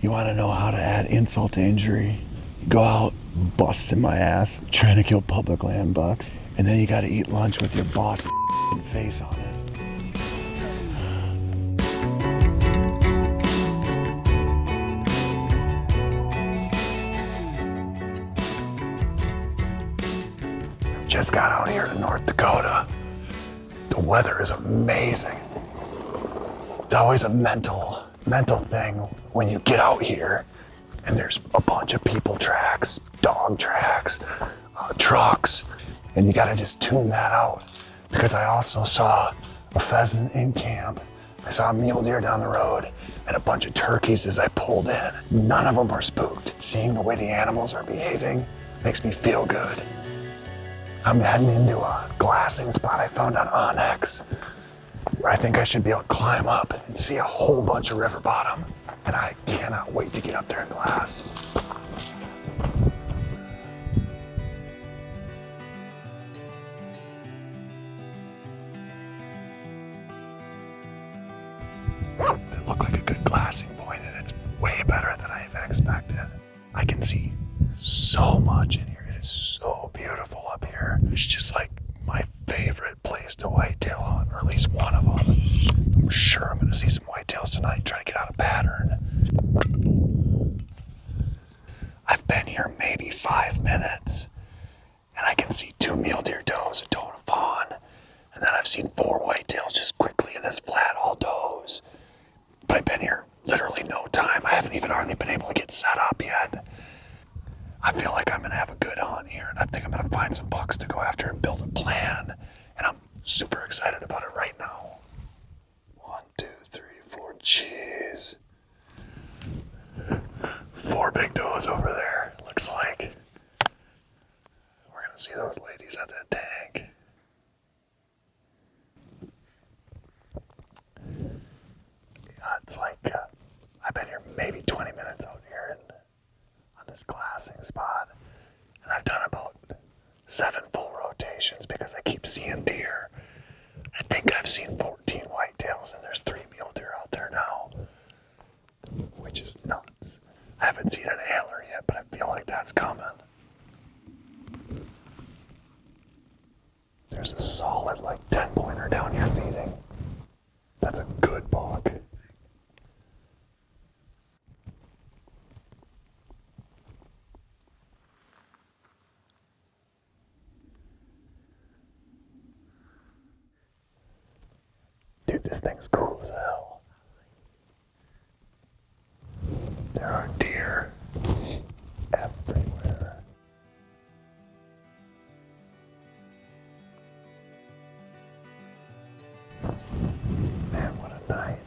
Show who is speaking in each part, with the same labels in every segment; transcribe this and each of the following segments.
Speaker 1: You want to know how to add insult to injury? You go out busting my ass trying to kill public land bucks, and then you got to eat lunch with your boss's face on it. Just got out here to North Dakota. The weather is amazing. It's always a mental thing when you get out here and there's a bunch of people tracks, dog tracks, trucks, and you gotta just tune that out. Because I also saw a pheasant in camp. I saw a mule deer down the road and a bunch of turkeys as I pulled in. None of them were spooked. Seeing the way the animals are behaving makes me feel good. I'm heading into a glassing spot I found on Onyx, where I think I should be able to climb up and see a whole bunch of river bottom. And I cannot wait to get up there and glass. It looked like a good glassing point, and it's way better than I even expected. I can see so much in here. It is so beautiful up here. It's just like my favorite place to whitetail hunt, or at least one of them. I'm sure I'm gonna see some whitetails tonight, try to get out of pattern. I've been here maybe 5 minutes, and I can see 2 mule deer does, a doe and a fawn, and then I've seen 4 whitetails just quickly in this flat, all does. But I've been here literally no time. I haven't even hardly been able to get set up yet. I feel like I'm gonna have a good hunt here, and I think I'm gonna find some bucks to go after and build a plan, and I'm super excited about it right now. 1, 2, 3, 4, jeez. 4 big does over there, looks like. We're gonna see those ladies at that tank. It's like, I've been here maybe 20 minutes out here on this glassing spot, and I've done about 7 full rotations because I keep seeing deer. I think I've seen 14 whitetails, and there's 3 mule deer out there now, which is nuts. I haven't seen an antler yet, but I feel like that's coming. There's a solid like 10-pointer down here feeding. That's a good buck. Dude, this thing's cool as hell. There are deer everywhere. Man, what a night.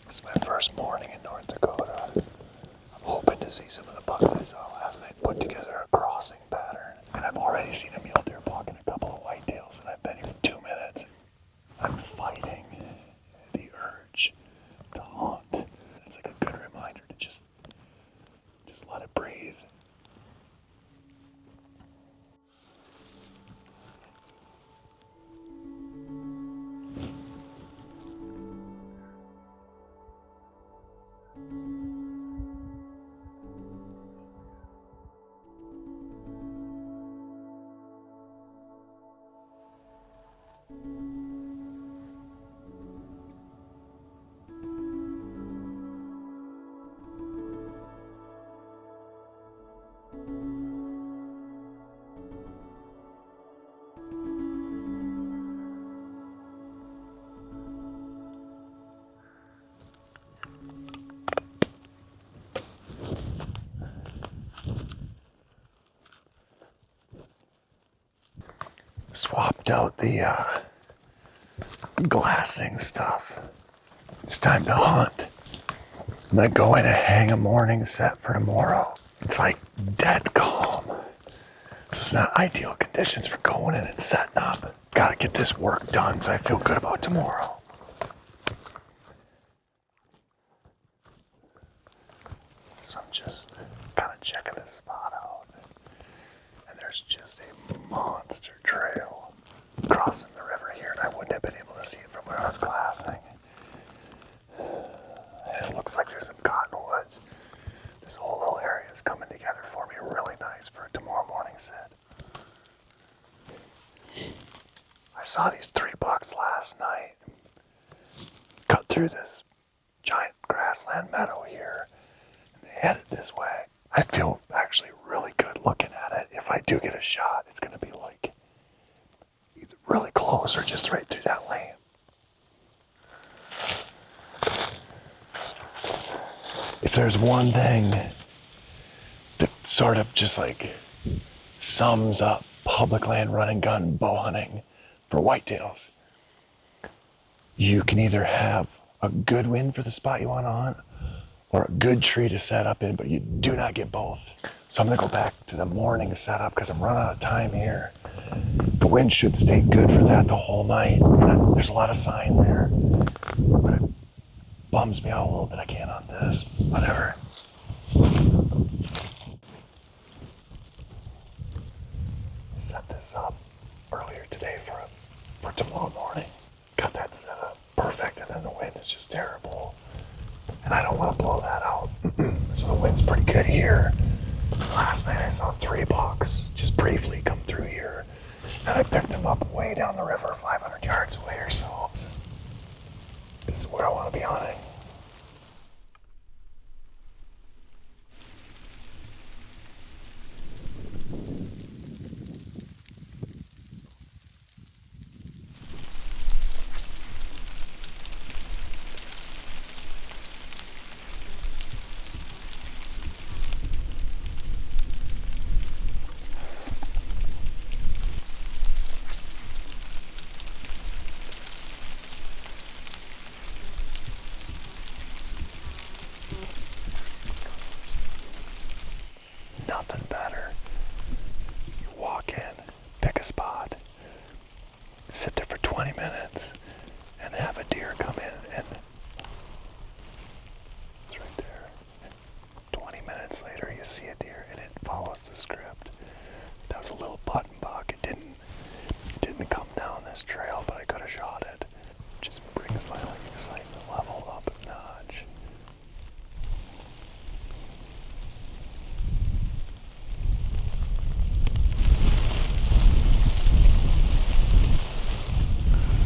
Speaker 1: This is my first morning in North Dakota. I'm hoping to see some of the bucks I saw last night put together a crossing pattern. And I've already seen a mule deer buck and a couple of whitetails, and I've been here 2 minutes. I'm fighting the urge to hunt. It's like a good reminder to just let it breathe. Swapped out the glassing stuff. It's time to hunt. I'm gonna go in and hang a morning set for tomorrow. It's like dead calm. So it's not ideal conditions for going in and setting up. Gotta get this work done so I feel good about tomorrow. So I'm just kind of checking this spot out. And there's just a monster trail crossing the river here, and I wouldn't have been able to see it from where I was glassing. And it looks like there's some cottonwoods. This whole little area is coming together for me really nice for a tomorrow morning sit. I saw these 3 bucks last night cut through this giant grassland meadow here, and they headed this way. I feel actually really good looking at it. If I do get a shot, it's going to be like either really close or just right through that lane. If there's one thing that sort of just like sums up public land run and gun bow hunting for whitetails, you can either have a good wind for the spot you want to hunt or a good tree to set up in, but you do not get both. So I'm gonna go back to the morning setup because I'm running out of time here. The wind should stay good for that the whole night. There's a lot of sign there, but it bums me out a little bit I can't on this. Whatever. Set this up earlier today for tomorrow morning. Got that set up perfect, and then the wind is just terrible. And I don't want to blow that out. So the wind's pretty good here. Last night I saw 3 bucks just briefly come through here. And I picked them up way down the river, 500 yards away or so. This is where I want to be hunting. Nothing better. You walk in, pick a spot, sit there for 20 minutes, and have a deer come in, and it's right there. And 20 minutes later, you see a deer, and it follows the script. That was a little button buck. It didn't come down this trail, but I could have shot it. Just brings my excitement level up a notch.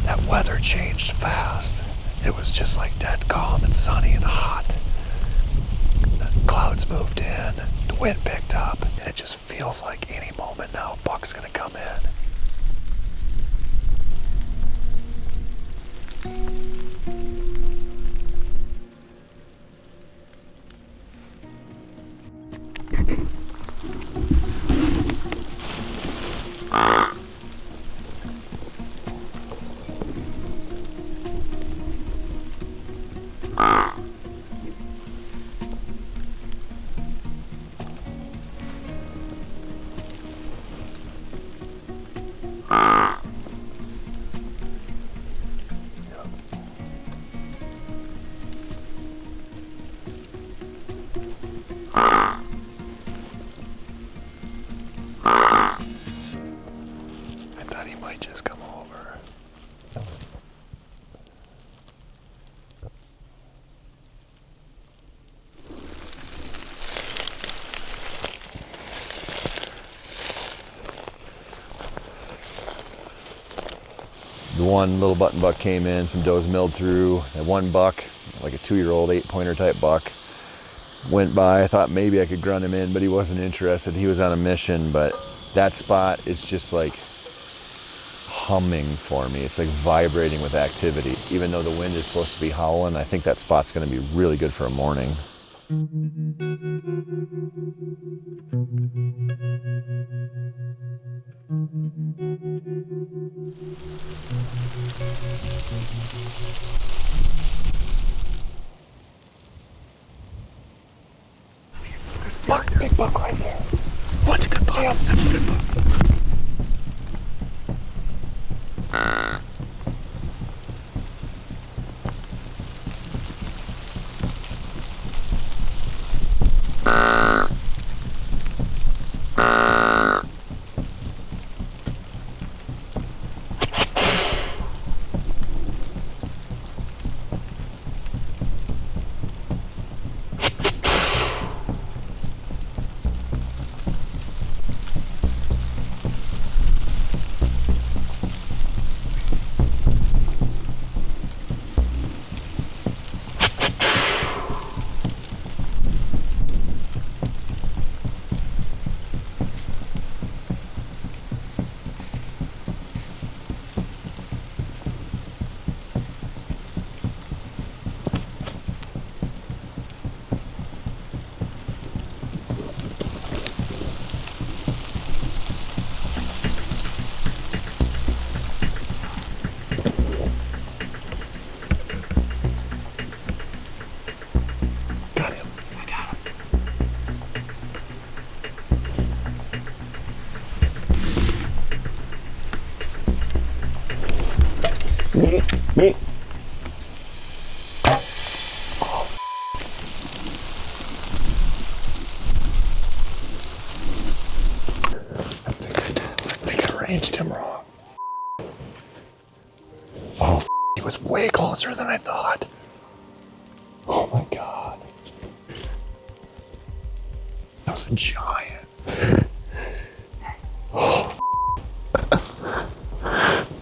Speaker 1: That weather changed fast. It was just like dead calm and sunny and hot. The clouds moved in, the wind picked up, and it just feels like any moment now a buck's gonna come in.
Speaker 2: The one little button buck came in, some does milled through. That one buck, like a 2-year-old 8-pointer type buck, went by. I thought maybe I could grunt him in, but he wasn't interested. He was on a mission, but that spot is just like humming for me. It's like vibrating with activity. Even though the wind is supposed to be howling, I think that spot's gonna be really good for a morning.
Speaker 1: Buck, big buck right there.
Speaker 3: What's a good buck? That's a good buck.
Speaker 1: was way closer than I thought. Oh my God. That was a giant. Oh.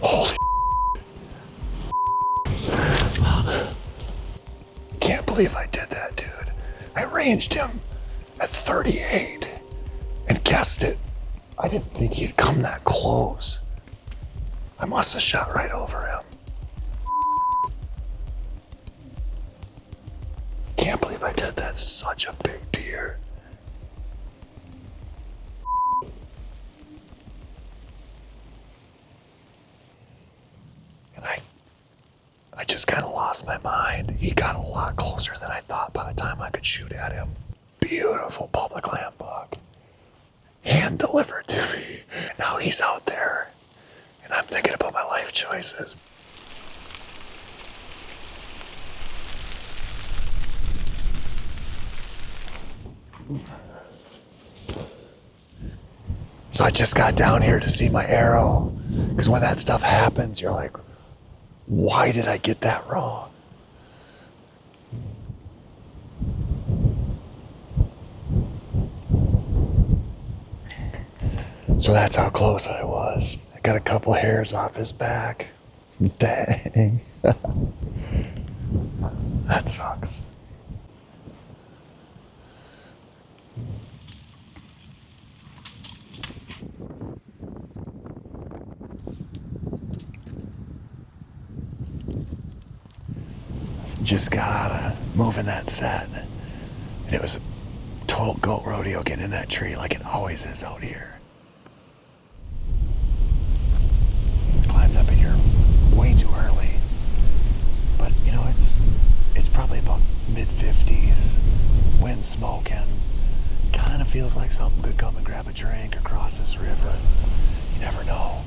Speaker 1: Holy. Can't believe I did that, dude. I ranged him at 38 and guessed it. I didn't think he'd come that close. I must have shot right over him. Can't believe I did that. Such a big deer. And I just kind of lost my mind. He got a lot closer than I thought by the time I could shoot at him. Beautiful public land buck. Hand delivered to me. And now he's out there. And I'm thinking about my life choices. So I just got down here to see my arrow. Because when that stuff happens, you're like, why did I get that wrong? So that's how close I was. I got a couple hairs off his back. Dang. That sucks. Just got out of moving that set. And it was a total goat rodeo getting in that tree like it always is out here. Climbed up in here way too early. But you know, it's probably about mid-50s, wind smoking. Kind of feels like something could come and grab a drink or cross this river. You never know.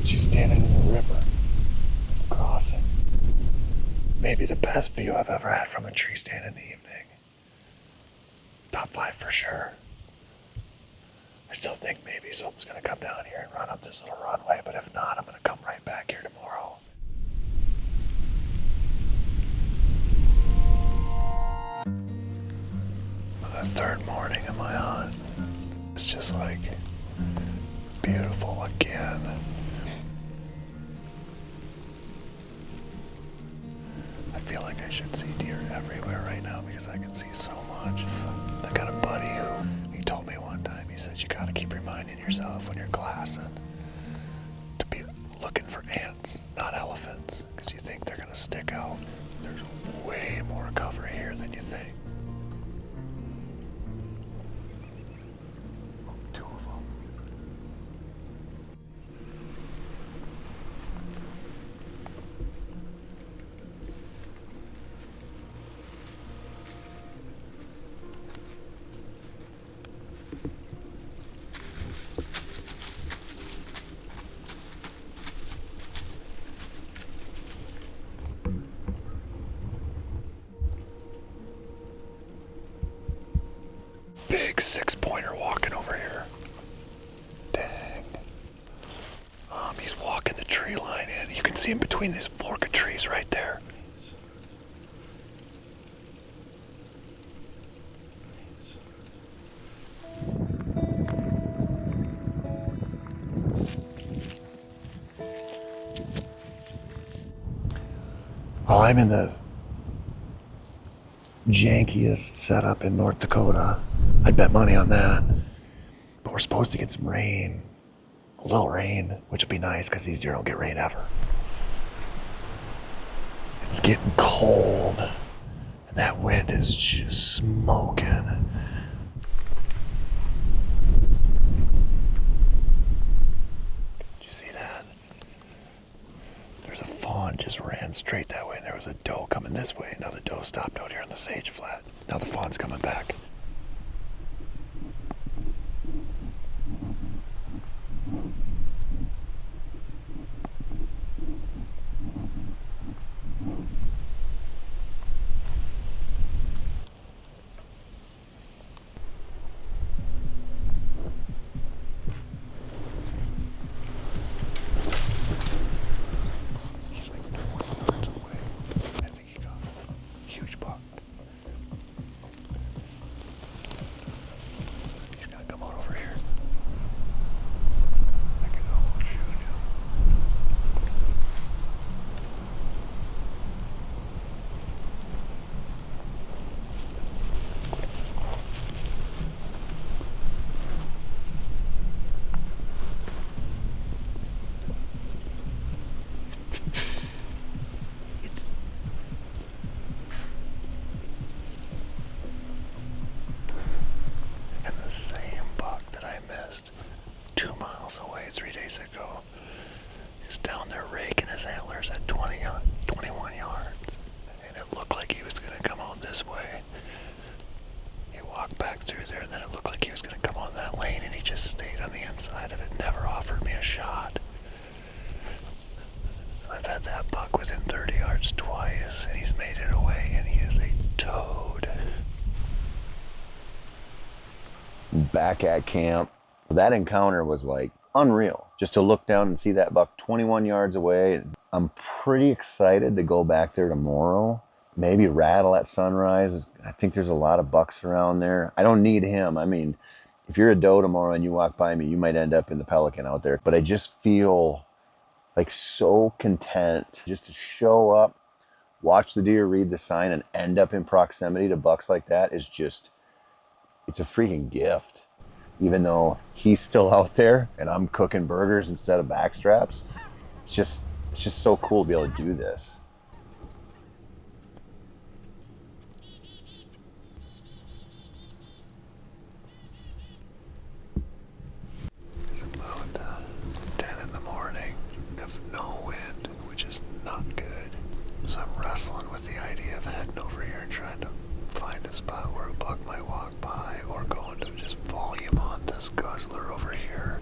Speaker 1: She's standing in the river, crossing. Maybe the best view I've ever had from a tree stand in the evening. Top 5 for sure. I still think maybe something's gonna come down here and run up this little runway, but if not, I'm gonna come right back here tomorrow. The third morning of my hunt, it's just like beautiful again. I feel like I should see deer everywhere right now because I can see so much. I got a buddy who, he told me one time, he said, you gotta keep reminding yourself when you're glassing to be looking for ants, not elephants, because you think they're gonna stick out. There's way more cover here than you think. 2 of them. Big 6-pointer walking over here. Dang. He's walking the tree line in. You can see him between this fork of trees right there. Well, I'm in the jankiest setup in North Dakota. I'd bet money on that. But we're supposed to get some rain. A little rain, which would be nice because these deer don't get rain ever. It's getting cold. And that wind is just smoking. Did you see that? There's a fawn just ran straight that way, and there was a doe coming this way. Now the doe stopped out here on the sage flat. Now the fawn's coming back. this way. He walked back through there, and then it looked like he was going to come on that lane, and he just stayed on the inside of it, never offered me a shot. I've had that buck within 30 yards twice, and he's made it away, and he is a toad. Back at camp, that encounter was like unreal. Just to look down and see that buck 21 yards away. I'm pretty excited to go back there tomorrow. Maybe rattle at sunrise. I think there's a lot of bucks around there. I don't need him. I mean, if you're a doe tomorrow and you walk by me, you might end up in the pelican out there. But I just feel like so content just to show up, watch the deer, read the sign, and end up in proximity to bucks like that is just, it's a freaking gift. Even though he's still out there and I'm cooking burgers instead of backstraps, it's just so cool to be able to do this. It's about 10 in the morning. Have no wind, which is not good. So I'm wrestling with the idea of heading over here and trying to find a spot where a buck might walk by, or going to just volume on this guzzler over here.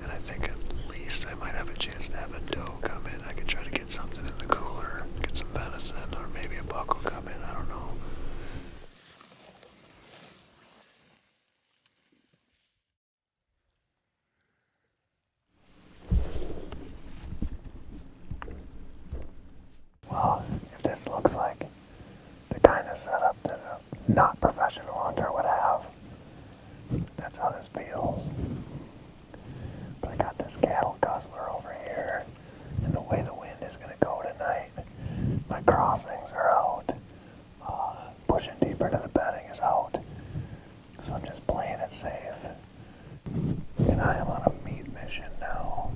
Speaker 1: And I think at least I might have a chance to have a doe come in. I could try to get something in the cooler, get some venison, or maybe a buck will come in. I don't know. Well, if this looks like the kind of setup that a not professional hunter would have, that's how this feels. But I got this cattle guzzler over here, and the way the wind is going to go tonight, my crossings are out. Pushing deeper to the bedding is out. So I'm just playing it safe. And I am on a meat mission now.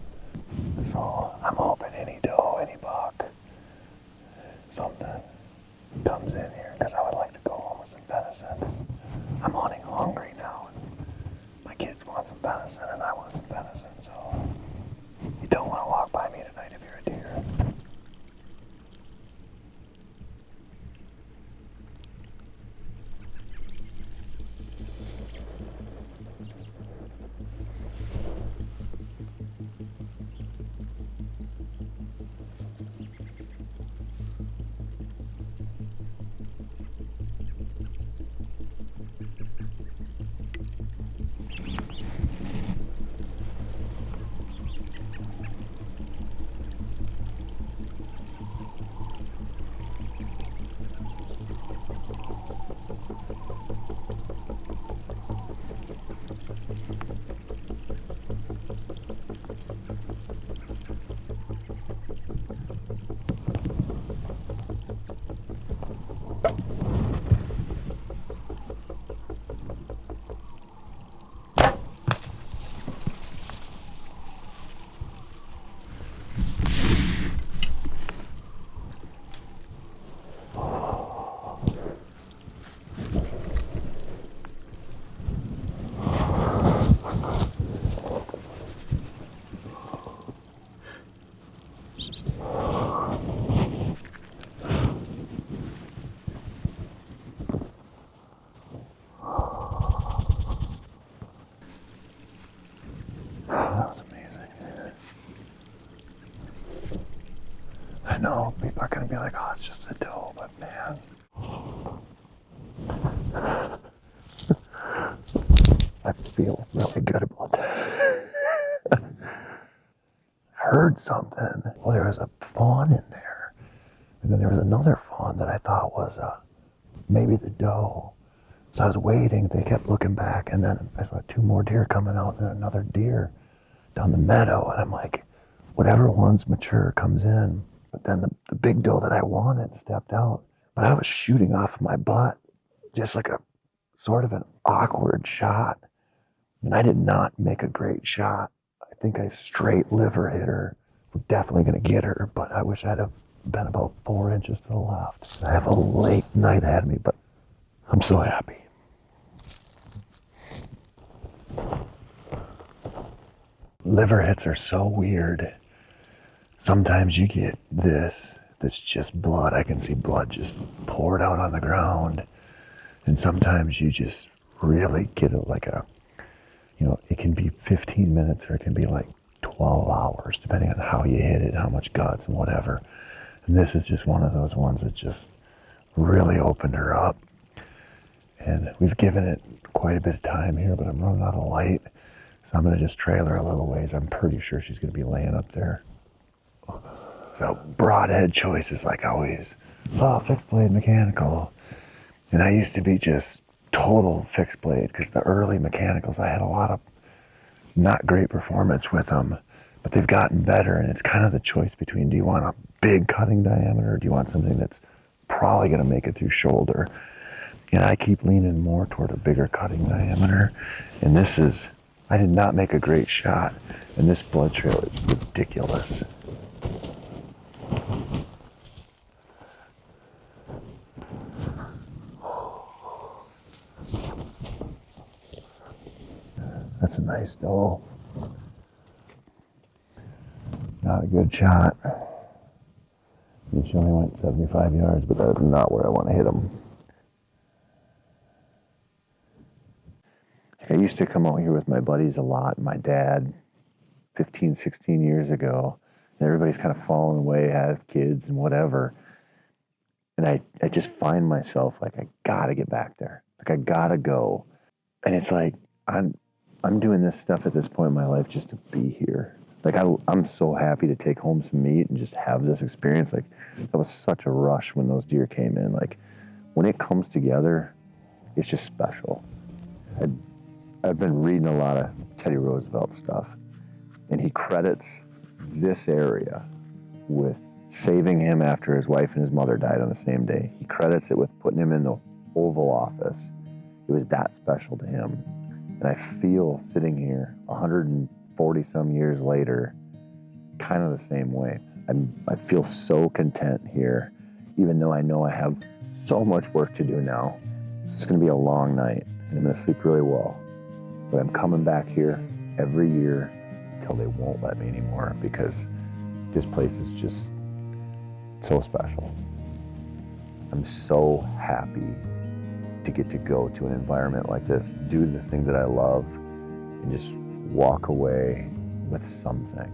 Speaker 1: So I'm hoping any doe, any buck, something comes in here, because I would like to go home with some venison. I'm hunting hungry now. My kids want some venison and I want some venison, so you don't want to walk by me tonight if you're a deer. That was amazing. I know people are going to be like, oh, it's just a doe, but man. I feel really good about that. I heard something. Well, there was a fawn in there. And then there was another fawn that I thought was maybe the doe. So I was waiting, they kept looking back, and then I saw two more deer coming out and another deer down the meadow, and I'm like, whatever one's mature comes in. But then the big doe that I wanted stepped out. But I was shooting off my butt, just like a sort of an awkward shot. And I did not make a great shot. I think I straight liver hit her. We're definitely gonna get her, but I wish I'd have been about 4 inches to the left. I have a late night ahead of me, but I'm so happy. Liver hits are so weird. Sometimes you get this that's just blood. I can see blood just poured out on the ground. And sometimes you just really get it like a, it can be 15 minutes or it can be like 12 hours, depending on how you hit it, how much guts and whatever. And this is just one of those ones that just really opened her up. And we've given it quite a bit of time here, but I'm running out of light. So I'm gonna just trail her a little ways. I'm pretty sure she's gonna be laying up there. So broadhead choices like always. Oh, fixed blade mechanical. And I used to be just total fixed blade because the early mechanicals, I had a lot of not great performance with them, but they've gotten better. And it's kind of the choice between, do you want a big cutting diameter or do you want something that's probably going to make it through shoulder? And I keep leaning more toward a bigger cutting diameter. And this is, I did not make a great shot. And this blood trail is ridiculous. That's a nice doe. Not a good shot. She only went 75 yards, but that's not where I want to hit him. I used to come out here with my buddies a lot, my dad, 15, 16 years ago. And everybody's kind of fallen away, have kids and whatever. And I just find myself like, I gotta get back there. Like, I gotta go. And it's like, I'm doing this stuff at this point in my life just to be here. Like, I'm so happy to take home some meat and just have this experience. Like, that was such a rush when those deer came in. Like, when it comes together, it's just special. I've been reading a lot of Teddy Roosevelt stuff, and he credits this area with saving him after his wife and his mother died on the same day. He credits it with putting him in the Oval Office. It was that special to him. And I feel sitting here 140 some years later, kind of the same way. I feel so content here, even though I know I have so much work to do now. It's going to be a long night, and I'm going to sleep really well. But I'm coming back here every year until they won't let me anymore, because this place is just so special. I'm so happy to get to go to an environment like this, do the thing that I love, and just walk away with something.